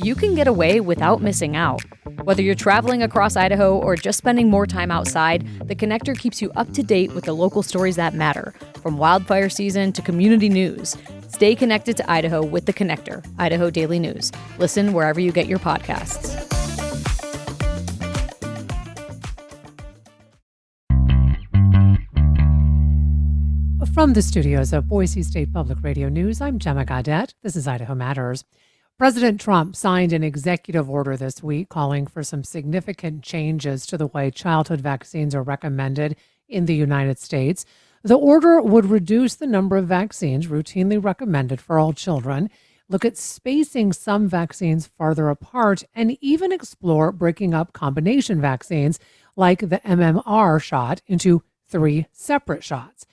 you can get away without missing out. Whether you're traveling across Idaho or just spending more time outside, the Connector keeps you up to date with the local stories that matter, from wildfire season to community news. Stay connected to Idaho with the Connector, Idaho Daily News. Listen wherever you get your podcasts. From the studios of Boise State Public Radio News, I'm Gemma Gaudette. This is Idaho Matters. President Trump signed an executive order this week calling for some significant changes to the way childhood vaccines are recommended in the United States. The order would reduce the number of vaccines routinely recommended for all children, look at spacing some vaccines farther apart, and even explore breaking up combination vaccines like the MMR shot into 3 separate shots.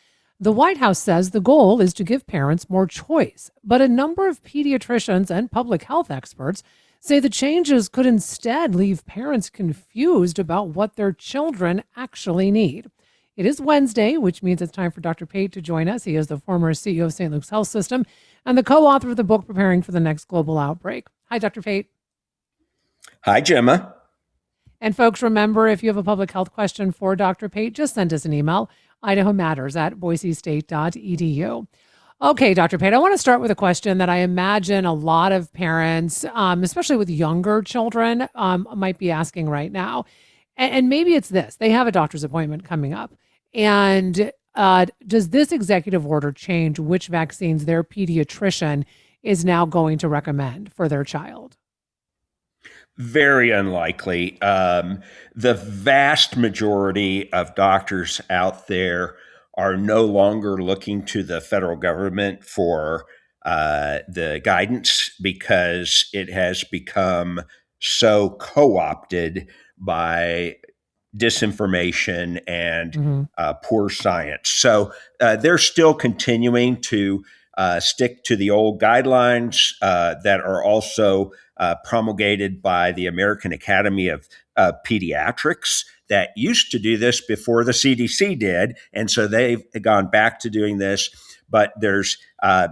The White House says the goal is to give parents more choice, but a number of pediatricians and public health experts say the changes could instead leave parents confused about what their children actually need. It is Wednesday, which means it's time for Dr. Pate to join us. He is the former CEO of St. Luke's Health System and the co-author of the book Preparing for the Next Global Outbreak. Hi, Dr. Pate. Hi, Gemma. And folks, remember, if you have a public health question for Dr. Pate, just send us an email, idahomatters@boisestate.edu. Okay, Dr. Pate, I want to start with a question that I imagine a lot of parents, especially with younger children, might be asking right now. And maybe it's this. They have a doctor's appointment coming up. And does this executive order change which vaccines their pediatrician is now going to recommend for their child? Very unlikely. The vast majority of doctors out there are no longer looking to the federal government for the guidance because it has become so co-opted by disinformation and poor science. So they're still continuing to stick to the old guidelines that are also promulgated by the American Academy of Pediatrics that used to do this before the CDC did. And so they've gone back to doing this. But there's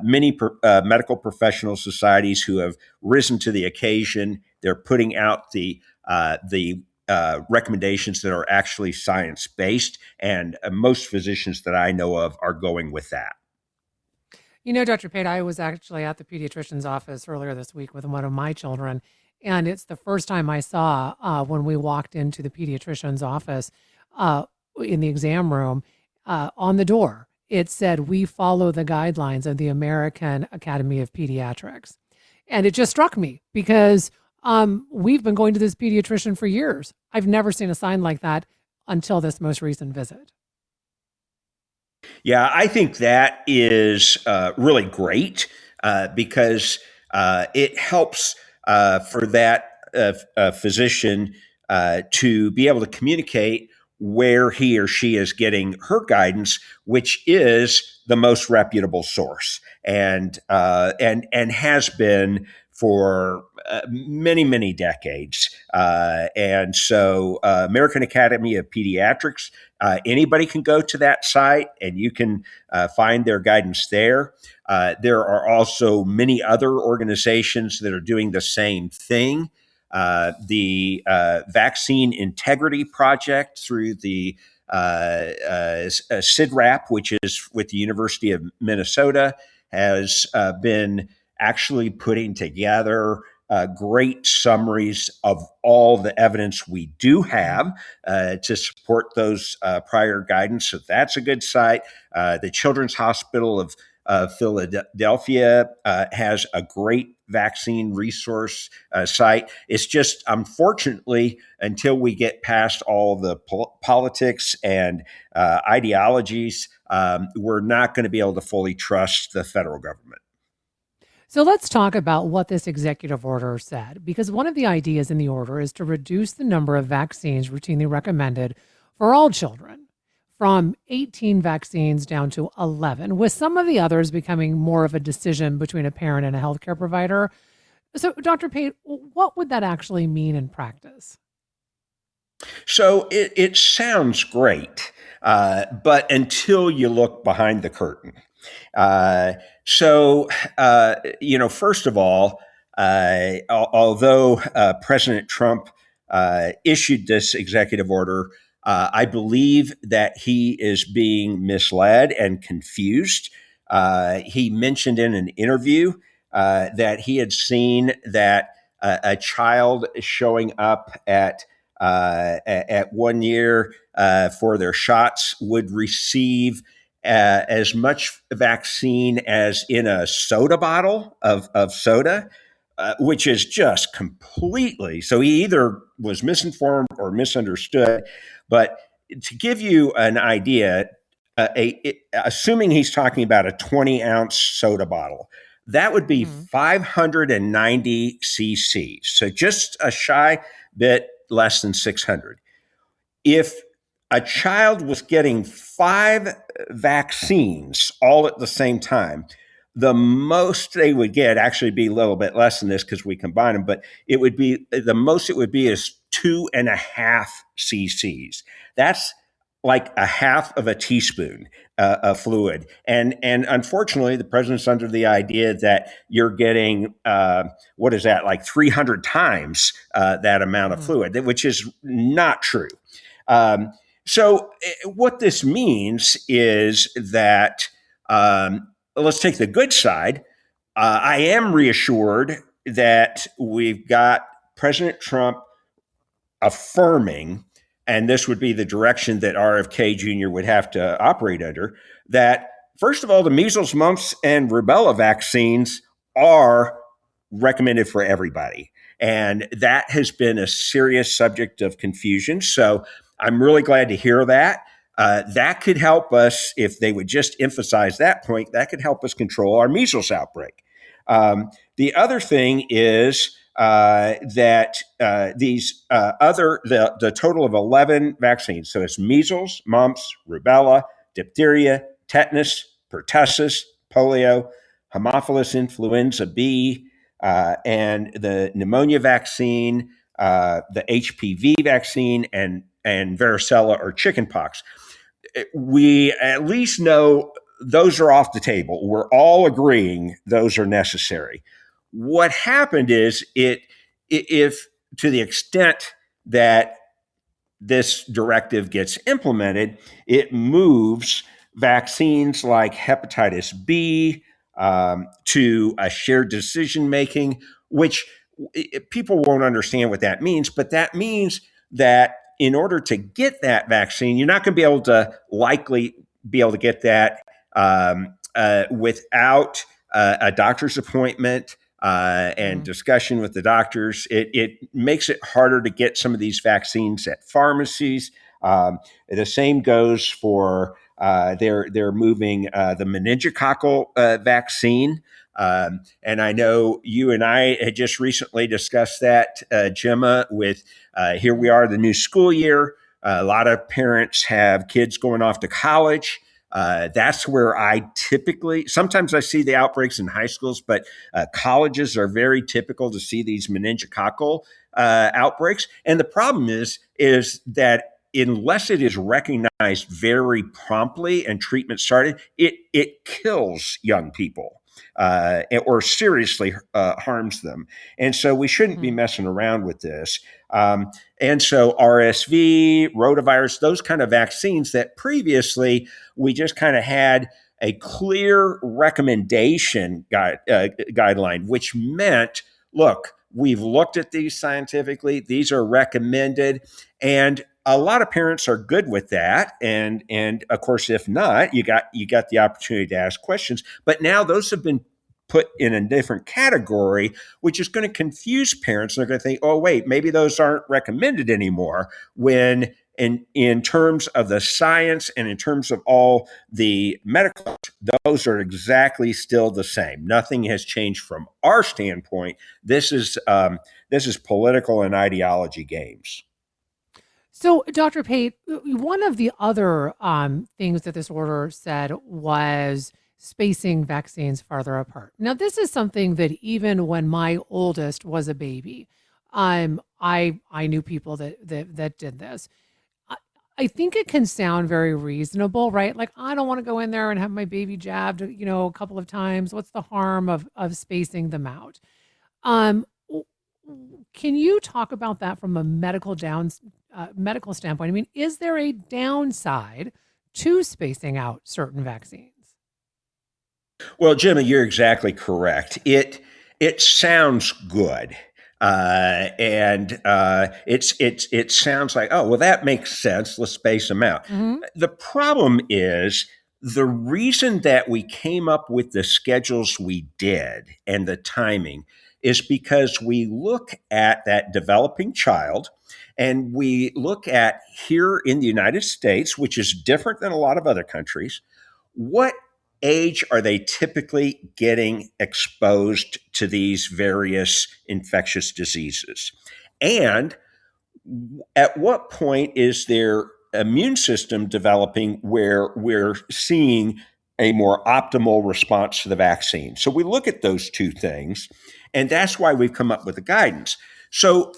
many medical professional societies who have risen to the occasion. They're putting out the recommendations that are actually science-based. And most physicians that I know of are going with that. You know, Dr. Pate, I was actually at the pediatrician's office earlier this week with one of my children, and it's the first time I saw when we walked into the pediatrician's office in the exam room, on the door, it said, "We follow the guidelines of the American Academy of Pediatrics." And it just struck me because we've been going to this pediatrician for years. I've never seen a sign like that until this most recent visit. Yeah, I think that is really great because it helps for that physician to be able to communicate where he or she is getting her guidance, which is the most reputable source, and has been for many decades. And so American Academy of Pediatrics, anybody can go to that site and you can find their guidance there. There are also many other organizations that are doing the same thing. The Vaccine Integrity Project through the CIDRAP, which is with the University of Minnesota, has been actually putting together great summaries of all the evidence we do have to support those prior guidance. So that's a good site. The Children's Hospital of Philadelphia has a great vaccine resource site. It's just, unfortunately, until we get past all the politics and ideologies, we're not going to be able to fully trust the federal government. So let's talk about what this executive order said, because one of the ideas in the order is to reduce the number of vaccines routinely recommended for all children from 18 vaccines down to 11, with some of the others becoming more of a decision between a parent and a healthcare provider. So, Dr. Pate, what would that actually mean in practice? So it sounds great, but until you look behind the curtain. First of all, Although President Trump issued this executive order, I believe that he is being misled and confused. He mentioned in an interview that he had seen that a child showing up at 1 year for their shots would receive as much vaccine as in a soda bottle of soda, which is just completely. So he either was misinformed or misunderstood. But to give you an idea, assuming he's talking about a 20-ounce soda bottle, that would be 590 cc's. So just a shy bit less than 600. If a child was getting 5 vaccines all at the same time, the most they would get actually be a little bit less than this because we combine them, but it would be the most it would be is 2.5 cc's. That's like a half of a teaspoon of fluid. And unfortunately, the president's under the idea that you're getting, what is that, like 300 times that amount of fluid, which is not true. So what this means is that, let's take the good side. I am reassured that we've got President Trump affirming, and this would be the direction that RFK Jr. would have to operate under, that first of all, the measles, mumps, and rubella vaccines are recommended for everybody. And that has been a serious subject of confusion. So I'm really glad to hear that. That could help us, if they would just emphasize that point, that could help us control our measles outbreak. The other thing is that the total of 11 vaccines, so it's measles, mumps, rubella, diphtheria, tetanus, pertussis, polio, Haemophilus influenza B, and the pneumonia vaccine, the HPV vaccine, and varicella or chickenpox. We at least know those are off the table. We're all agreeing those are necessary. What happened is if to the extent that this directive gets implemented, it moves vaccines like hepatitis B to a shared decision making, which people won't understand what that means, but that means that in order to get that vaccine, you're not going to be able to likely be able to get that without a doctor's appointment and discussion with the doctors. It makes it harder to get some of these vaccines at pharmacies. The same goes for they're moving the meningococcal vaccine. And I know you and I had just recently discussed that, Gemma, with here we are, the new school year. A lot of parents have kids going off to college. That's where sometimes I see the outbreaks in high schools, but colleges are very typical to see these meningococcal outbreaks. And the problem is that unless it is recognized very promptly and treatment started, it kills young people. Or seriously harms them. And so we shouldn't be messing around with this. And so RSV, rotavirus, those kind of vaccines that previously we just kind of had a clear recommendation guideline, which meant, look, we've looked at these scientifically, these are recommended, and a lot of parents are good with that, and of course, if not, you got the opportunity to ask questions. But now those have been put in a different category, which is going to confuse parents. They're going to think, oh, wait, maybe those aren't recommended anymore, when in terms of the science and in terms of all the medical, those are exactly still the same. Nothing has changed from our standpoint. This is political and ideology games. So, Dr. Pate, one of the other things that this order said was spacing vaccines farther apart. Now, this is something that even when my oldest was a baby, I knew people that did this. I think it can sound very reasonable, right? Like, I don't want to go in there and have my baby jabbed, a couple of times. What's the harm of spacing them out? Um, can you talk about that from a medical standpoint? I mean, is there a downside to spacing out certain vaccines? Well, Jimmy, you're exactly correct. It sounds good, it sounds like, oh well, that makes sense. Let's space them out. Hmm. The problem is the reason that we came up with the schedules we did and the timing is because we look at that developing child and we look at here in the United States, which is different than a lot of other countries, what age are they typically getting exposed to these various infectious diseases? And at what point is their immune system developing where we're seeing a more optimal response to the vaccine? So we look at those two things, and that's why we've come up with the guidance. So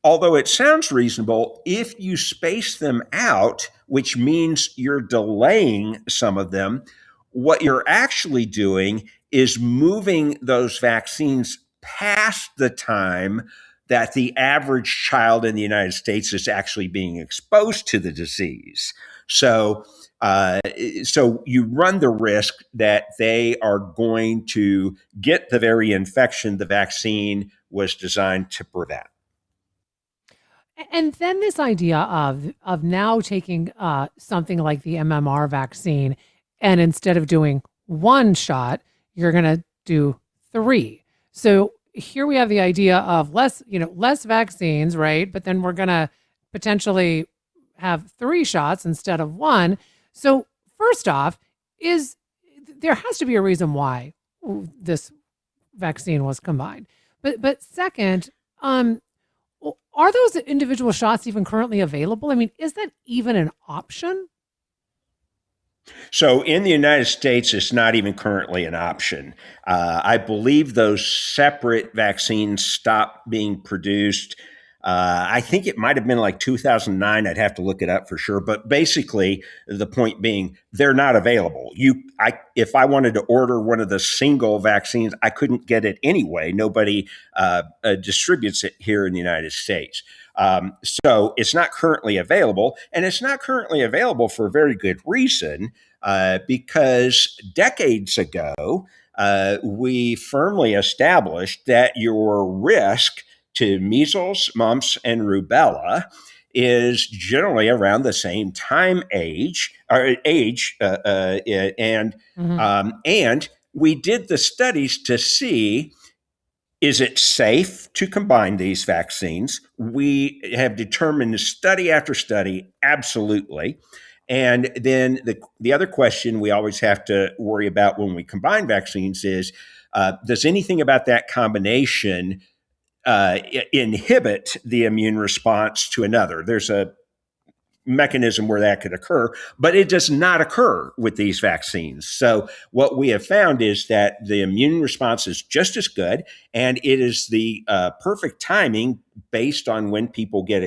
although it sounds reasonable, if you space them out, which means you're delaying some of them, what you're actually doing is moving those vaccines past the time that the average child in the United States is actually being exposed to the disease. So, so you run the risk that they are going to get the very infection the vaccine was designed to prevent. And then this idea of now taking something like the MMR vaccine, and instead of doing one shot, you're going to do three. So here we have the idea of less vaccines, right? But then we're going to potentially have three shots instead of one. So first off, is there has to be a reason why this vaccine was combined. But second, are those individual shots even currently available? I mean, is that even an option? So in the United States, it's not even currently an option. I believe those separate vaccines stopped being produced. I think it might have been like 2009. I'd have to look it up for sure. But basically, the point being, they're not available. If I wanted to order one of the single vaccines, I couldn't get it anyway. Nobody distributes it here in the United States. So it's not currently available, and it's not currently available for a very good reason, because decades ago, we firmly established that your risk to measles, mumps, and rubella is generally around the same time age or age, Mhm. and we did the studies to see, is it safe to combine these vaccines? We have determined study after study, absolutely. And then the other question we always have to worry about when we combine vaccines is, does anything about that combination inhibit the immune response to another? There's a mechanism where that could occur, but it does not occur with these vaccines. So, what we have found is that the immune response is just as good, and it is the perfect timing based on when people get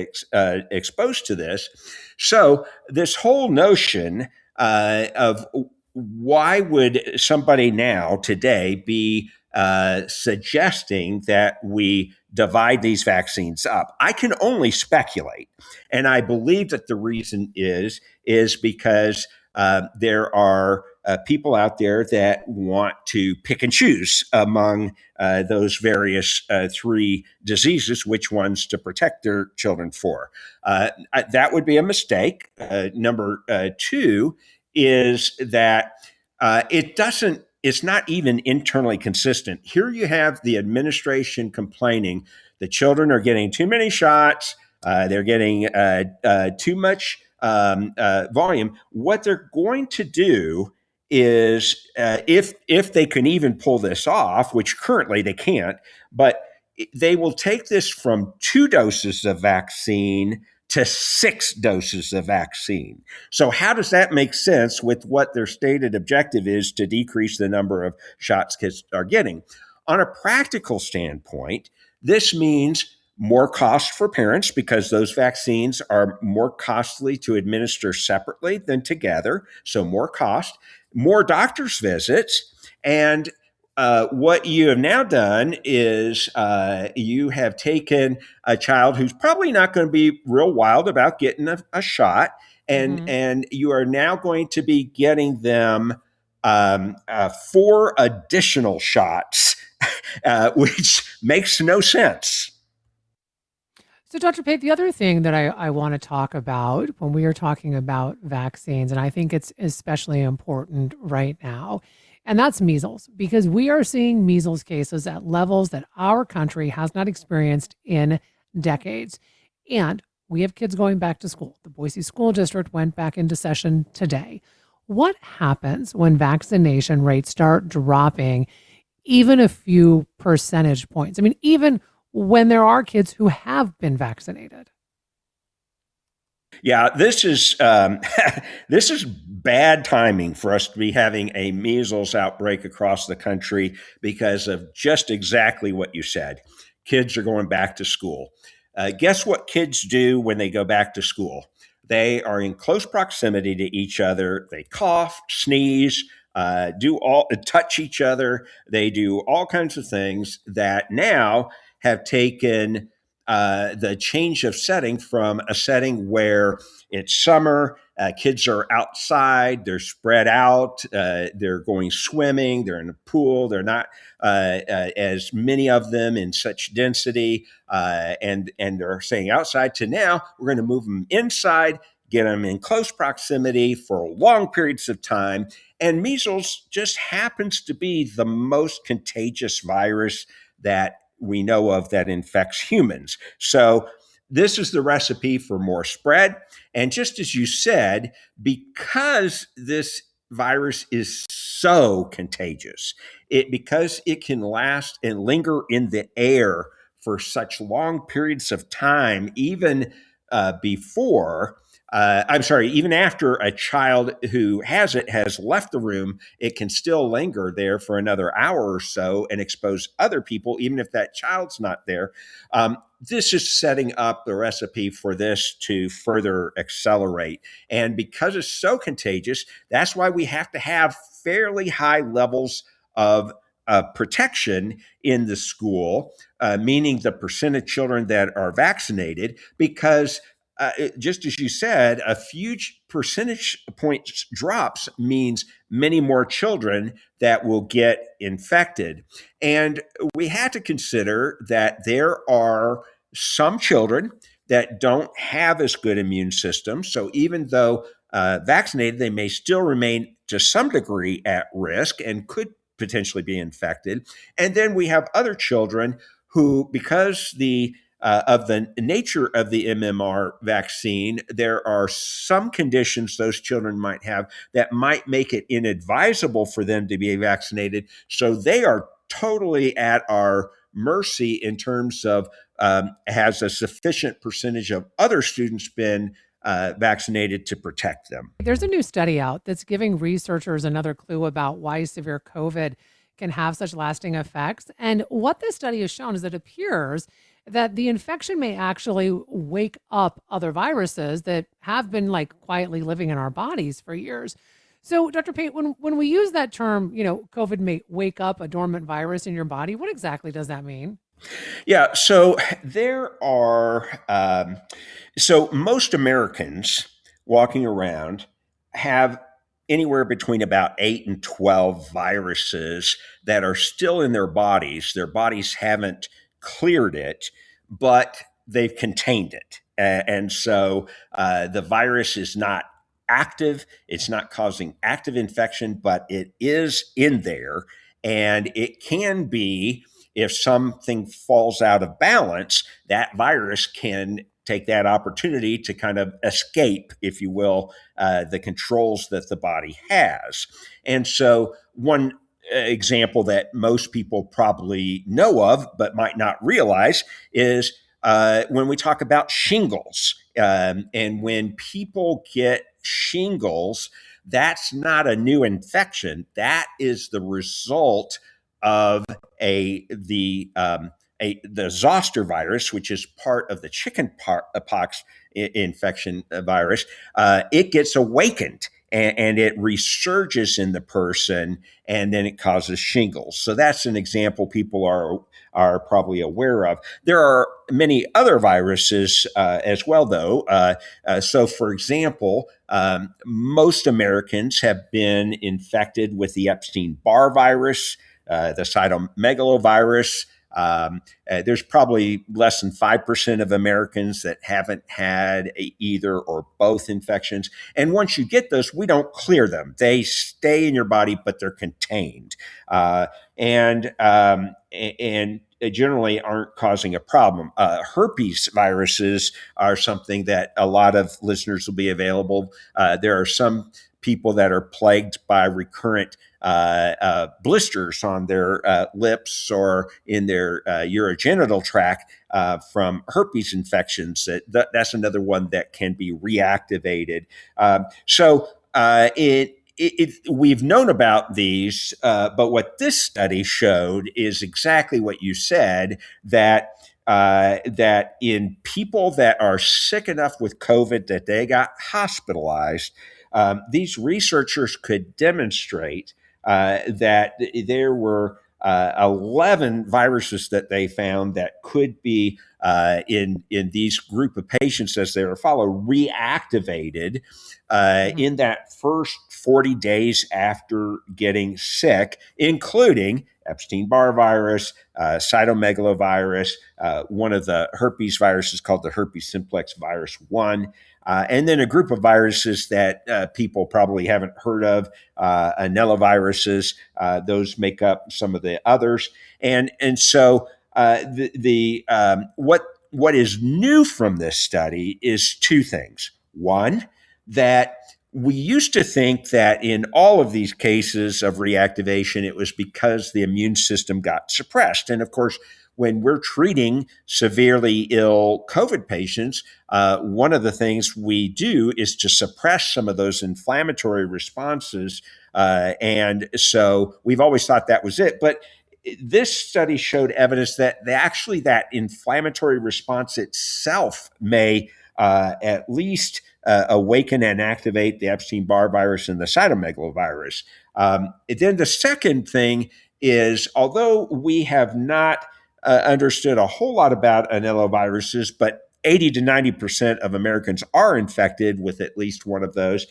exposed to this. So, this whole notion of why would somebody now, today, be suggesting that we divide these vaccines up? I can only speculate. And I believe that the reason is because there are people out there that want to pick and choose among those various three diseases, which ones to protect their children for. That would be a mistake. Number two is that it doesn't. It's not even internally consistent. Here you have the administration complaining the children are getting too many shots, they're getting too much volume. What they're going to do is, if they can even pull this off, which currently they can't, but they will take this from 2 doses of vaccine to 6 doses of vaccine. So, how does that make sense with what their stated objective is to decrease the number of shots kids are getting? On a practical standpoint, this means more cost for parents because those vaccines are more costly to administer separately than together. So, more cost, more doctor's visits, and What you have now done is you have taken a child who's probably not going to be real wild about getting a shot, Hmm. and you are now going to be getting them four additional shots, which makes no sense. So, Dr. Pate, the other thing that I want to talk about when we are talking about vaccines, and I think it's especially important right now, and that's measles, because we are seeing measles cases at levels that our country has not experienced in decades. And we have kids going back to school. The Boise School District went back into session today. What happens when vaccination rates start dropping even a few percentage points? I mean, even when there are kids who have been vaccinated. Yeah, this is this is bad timing for us to be having a measles outbreak across the country because of just exactly what you said. Kids are going back to school. Guess what kids do when they go back to school? They are in close proximity to each other. They cough, sneeze, touch each other. They do all kinds of things that now have taken the change of setting from a setting where it's summer, kids are outside, they're spread out, they're going swimming, they're in a pool, they're not as many of them in such density, and they're staying outside. To now, we're going to move them inside, get them in close proximity for long periods of time. And measles just happens to be the most contagious virus that we know of that infects humans. So this is the recipe for more spread. And just as you said, because this virus is so contagious, because it can last and linger in the air for such long periods of time, even before I'm sorry, even after a child who has it has left the room, it can still linger there for another hour or so and expose other people, even if that child's not there. This is setting up the recipe for this to further accelerate. And because it's so contagious, that's why we have to have fairly high levels of protection in the school, meaning the percent of children that are vaccinated, because just as you said, a few percentage points drops means many more children that will get infected. And we had to consider that there are some children that don't have as good immune systems. So even though vaccinated, they may still remain to some degree at risk and could potentially be infected. And then we have other children who, because of the nature of the MMR vaccine, there are some conditions those children might have that might make it inadvisable for them to be vaccinated. So they are totally at our mercy in terms of has a sufficient percentage of other students been vaccinated to protect them. There's a new study out that's giving researchers another clue about why severe COVID can have such lasting effects. And what this study has shown is that it appears that the infection may actually wake up other viruses that have been like quietly living in our bodies for years. So, Dr. Pate, when we use that term, COVID may wake up a dormant virus in your body, what exactly does that mean? Yeah, so there are, so most Americans walking around have anywhere between about 8 and 12 viruses that are still in their bodies. Their bodies haven't cleared it, but they've contained it. And so the virus is not active, it's not causing active infection, but it is in there. And it can be, if something falls out of balance, that virus can take that opportunity to kind of escape, if you will, the controls that the body has. And so, one example that most people probably know of but might not realize is when we talk about shingles. And when people get shingles, that's not a new infection. That is the result of the zoster virus, which is part of the chicken pox infection virus. It gets awakened, and it resurges in the person, and then it causes shingles. So that's an example people are probably aware of. There are many other viruses as well, though. So, for example, most Americans have been infected with the Epstein-Barr virus, the cytomegalovirus. There's probably less than 5% of Americans that haven't had either or both infections. And once you get those, we don't clear them. They stay in your body, but they're contained. And generally aren't causing a problem. Herpes viruses are something that a lot of listeners will be available. There are some people that are plagued by recurrent blisters on their lips or in their urogenital tract from herpes infections. That's another one that can be reactivated. We've known about these, but what this study showed is exactly what you said, that in people that are sick enough with COVID that they got hospitalized, these researchers could demonstrate that there were 11 viruses that they found that could be in these group of patients as they were followed reactivated in that first 40 days after getting sick, including Epstein-Barr virus, cytomegalovirus, one of the herpes viruses called the herpes simplex virus 1, and then a group of viruses that people probably haven't heard of, anelloviruses. Those make up some of the others. And so what is new from this study is two things. One, that we used to think that in all of these cases of reactivation, it was because the immune system got suppressed. And of course, when we're treating severely ill COVID patients, one of the things we do is to suppress some of those inflammatory responses. And so we've always thought that was it. But this study showed evidence that actually that inflammatory response itself may at least awaken and activate the Epstein-Barr virus and the cytomegalovirus. Then the second thing is, although we have not understood a whole lot about anelloviruses, but 80 to 90% of Americans are infected with at least one of those.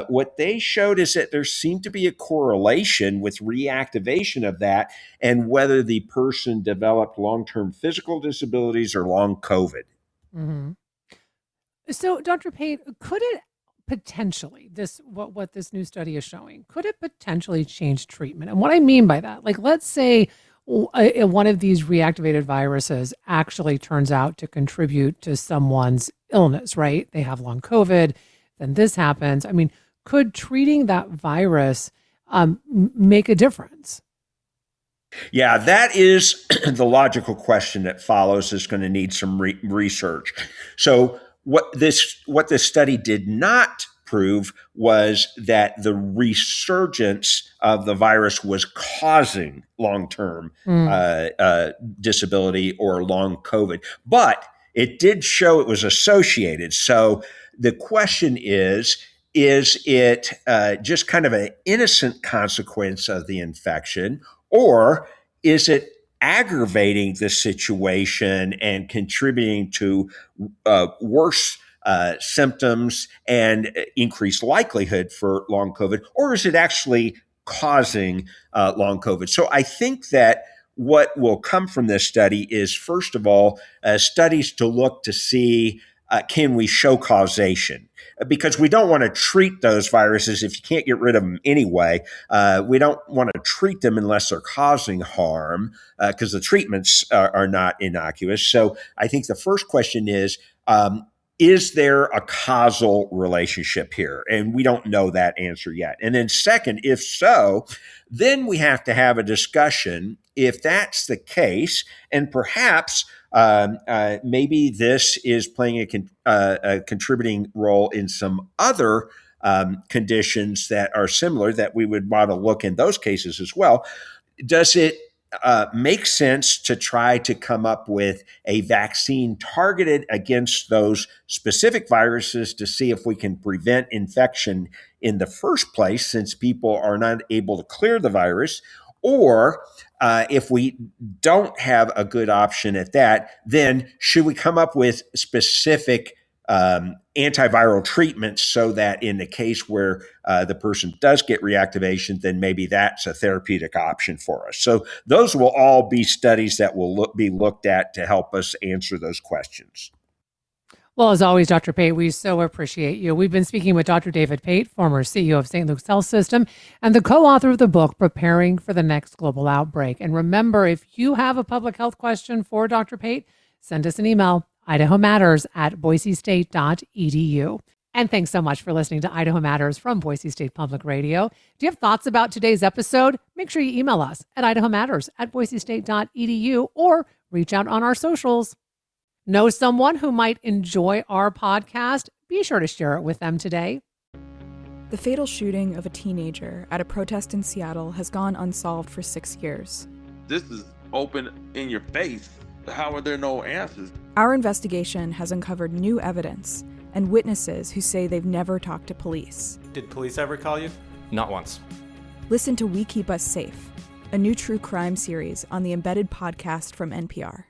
What they showed is that there seemed to be a correlation with reactivation of that and whether the person developed long-term physical disabilities or long COVID. Mm-hmm. So, Dr. Pate, could it potentially, what this new study is showing, could it potentially change treatment? And what I mean by that, like, let's say one of these reactivated viruses actually turns out to contribute to someone's illness, right? They have long COVID, then this happens. I mean, could treating that virus make a difference? Yeah, that is the logical question that follows, is going to need some research. So what this study did not prove was that the resurgence of the virus was causing long-term disability or long COVID, but it did show it was associated. So the question is it just kind of an innocent consequence of the infection, or is it aggravating the situation and contributing to worse symptoms and increased likelihood for long COVID, or is it actually causing long COVID? So I think that what will come from this study is, first of all, studies to look to see, can we show causation? Because we don't want to treat those viruses if you can't get rid of them anyway. We don't want to treat them unless they're causing harm, because the treatments are not innocuous. So I think the first question is there a causal relationship here? And we don't know that answer yet. And then second, if so, then we have to have a discussion if that's the case, and perhaps maybe this is playing a contributing role in some other conditions that are similar, that we would want to look in those cases as well. Does it makes sense to try to come up with a vaccine targeted against those specific viruses to see if we can prevent infection in the first place, since people are not able to clear the virus. Or if we don't have a good option at that, then should we come up with specific antiviral treatments so that in the case where the person does get reactivation, then maybe that's a therapeutic option for us. So those will all be studies that will be looked at to help us answer those questions. Well, as always, Dr. Pate, we so appreciate you. We've been speaking with Dr. David Pate, former CEO of St. Luke's Health System and the co-author of the book, Preparing for the Next Global Outbreak. And remember, if you have a public health question for Dr. Pate, send us an email, idahomatters@boisestate.edu. And thanks so much for listening to Idaho Matters from Boise State Public Radio. Do you have thoughts about today's episode? Make sure you email us at idahomatters@boisestate.edu or reach out on our socials. Know someone who might enjoy our podcast? Be sure to share it with them today. The fatal shooting of a teenager at a protest in Seattle has gone unsolved for 6 years. This is open in your face. How are there no answers? Our investigation has uncovered new evidence and witnesses who say they've never talked to police. Did police ever call you? Not once. Listen to We Keep Us Safe, a new true crime series on the Embedded podcast from NPR.